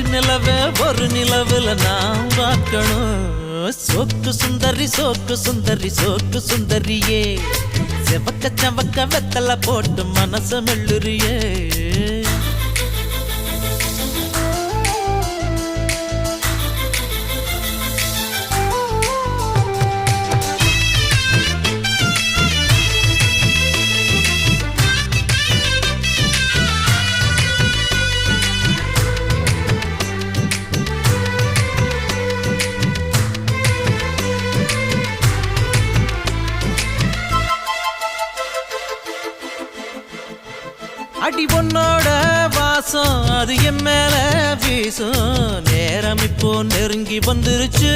ஒரு நிலவுல நான் பார்க்கணும் சோக்கு சுந்தரி சோக்கு சுந்தரி சோக்கு சுந்தரியே செவக்க சவக்க வெத்தல போட்டு மனச மெல்லுறியே அடி பொன்னோட வாசம் அது என் மேல வீசும் நேரம் இப்போ நெருங்கி வந்துருச்சு